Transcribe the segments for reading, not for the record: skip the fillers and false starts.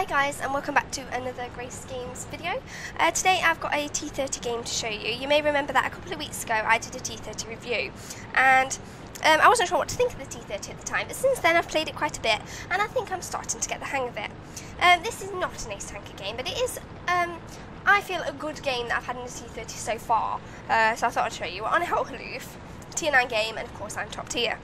Hi guys, and welcome back to another Grace Games video. Today I've got a T30 game to show you. You may remember that a couple of weeks ago I did a T30 review, and I wasn't sure what to think of the T30 at the time, but since then I've played it quite a bit, and I think I'm starting to get the hang of it. This is not an ace tanker game, but it is, I feel, a good game that I've had in the T30 so far, so I thought I'd show you. On Hell Aloof, tier 9 game, and of course I'm top tier.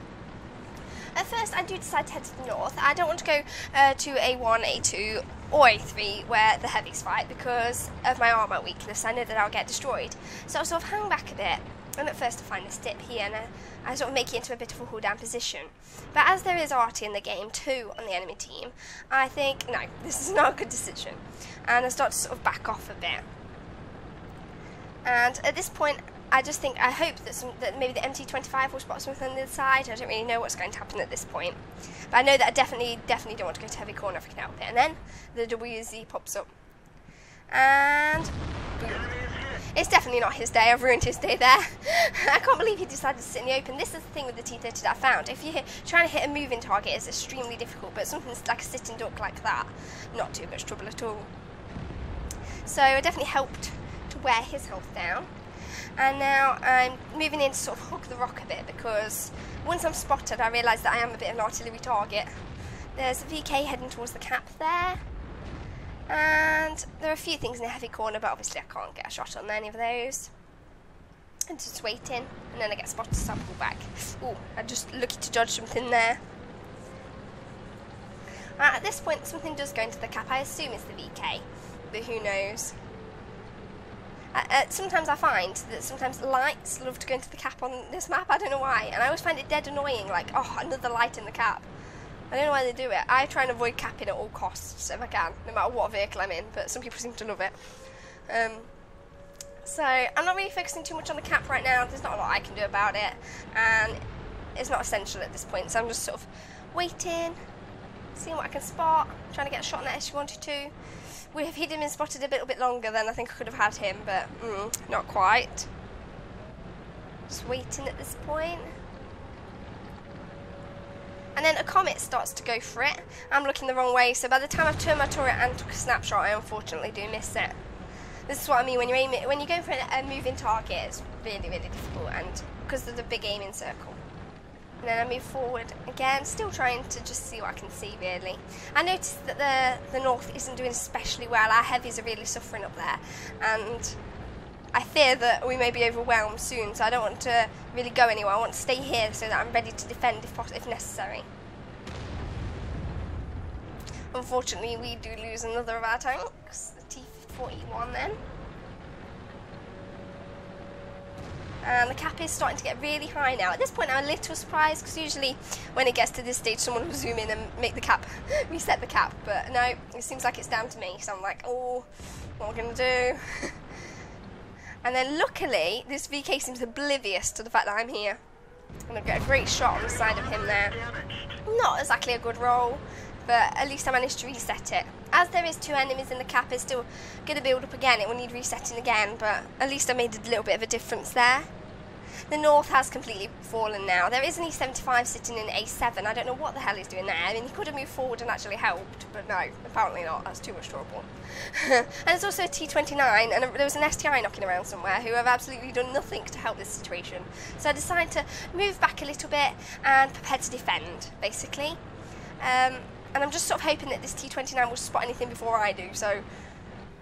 At first, I do decide to head to the north. I don't want to go to A1, A2, or A3 where the heavies fight because of my armour weakness. I know that I'll get destroyed. So I'll sort of hang back a bit, and at first I find a stip here, and I sort of make it into a bit of a hold down position. But as there is arty in the game too on the enemy team, I think, no, this is not a good decision. And I start to sort of back off a bit. And at this point, I hope that maybe the MT25 will spot something on the other side. I don't really know what's going to happen at this point. But I know that I definitely don't want to go to heavy corner if I can help it. And then the WZ pops up. And boom. It's definitely not his day. I've ruined his day there. I can't believe he decided to sit in the open. This is the thing with the T30 that I found. If you're trying to hit a moving target, it's extremely difficult. But something like a sitting duck like that, not too much trouble at all. So it definitely helped to wear his health down. And now I'm moving in to sort of hug the rock a bit because once I'm spotted I realise that I am a bit of an artillery target. There's a VK heading towards the cap there. And there are a few things in the heavy corner, but obviously I can't get a shot on any of those. And just waiting, and then I get spotted so I pull back. Ooh, I'm just looking to dodge something there. At this point something does go into the cap. I assume it's the VK, but who knows. Sometimes I find that sometimes lights love to go into the cap on this map. I don't know why, and I always find it dead annoying, like, oh, another light in the cap. I don't know why they do it. I try and avoid capping at all costs if I can, no matter what vehicle I'm in, but some people seem to love it. So I'm not really focusing too much on the cap right now. There's not a lot I can do about it, and it's not essential at this point, so I'm just sort of waiting, seeing what I can spot, trying to get a shot on that S122. If he'd been spotted a little bit longer, then I think I could have had him, but not quite. Just waiting at this point. And then a comet starts to go for it. I'm looking the wrong way, so by the time I've turned my turret and took a snapshot, I unfortunately do miss it. This is what I mean when you're going for a moving target, it's really, really difficult, and because of the big aiming circle. And then I move forward again, still trying to just see what I can see, really. I noticed that the north isn't doing especially well. Our heavies are really suffering up there, and I fear that we may be overwhelmed soon, so I don't want to really go anywhere. I want to stay here so that I'm ready to defend if necessary. Unfortunately, we do lose another of our tanks, the T41 then. And the cap is starting to get really high now. At this point I'm a little surprised because usually when it gets to this stage someone will zoom in and make the cap, reset the cap, but no, it seems like it's down to me, so I'm like, oh, what am I going to do? And then luckily this VK seems oblivious to the fact that I'm here. I'm going to get a great shot on the side of him there. Not exactly a good roll, but at least I managed to reset it. As there is two enemies in the cap, it's still going to build up again. It will need resetting again, but at least I made a little bit of a difference there. The north has completely fallen now. There is an E75 sitting in A7. I don't know what the hell he's doing there. I mean, he could have moved forward and actually helped, but no, apparently not. That's too much trouble. And there's also a T29, and there was an STI knocking around somewhere who have absolutely done nothing to help this situation. So I decided to move back a little bit and prepare to defend, basically. And I'm just sort of hoping that this T29 will spot anything before I do. So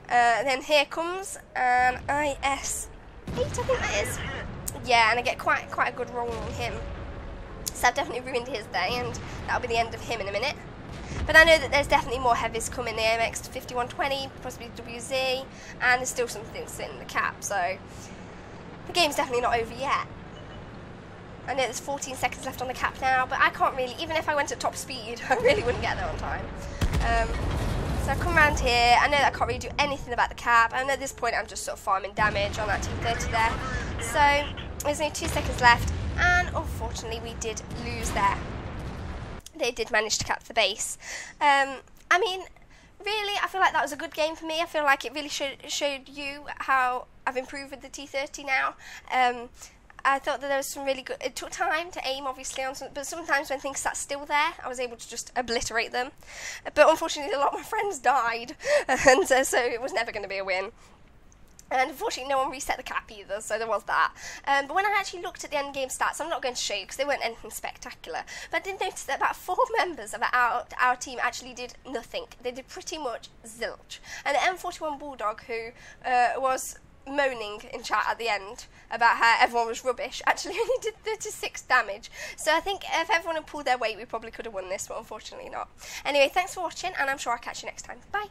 then here comes an IS-8, I think that is. Yeah, and I get quite a good roll on him. So I've definitely ruined his day, and that'll be the end of him in a minute. But I know that there's definitely more heavies coming, the AMX 5120, possibly WZ, and there's still some things sitting in the cap, so the game's definitely not over yet. I know there's 14 seconds left on the cap now, but I can't really, even if I went at top speed, I really wouldn't get there on time. So I come around here. I know that I can't really do anything about the cap, and at this point I'm just sort of farming damage on that T30 there. So there's only 2 seconds left, and unfortunately we did lose there. They did manage to cap the base. I mean, really, I feel like that was a good game for me. I feel like it really showed you how I've improved with the T30 now. I thought that there was some really good... It took time to aim, obviously, on some, but sometimes when things sat still there, I was able to just obliterate them. But unfortunately, a lot of my friends died, and so it was never going to be a win. And unfortunately, no one reset the cap either, so there was that. But when I actually looked at the end game stats, I'm not going to show you because they weren't anything spectacular. But I did notice that about 4 members of our team actually did nothing. They did pretty much zilch. And the M41 Bulldog, who was moaning in chat at the end about how everyone was rubbish, actually only did 36 damage. So I think if everyone had pulled their weight, we probably could have won this, but unfortunately not. Anyway, thanks for watching, and I'm sure I'll catch you next time. Bye!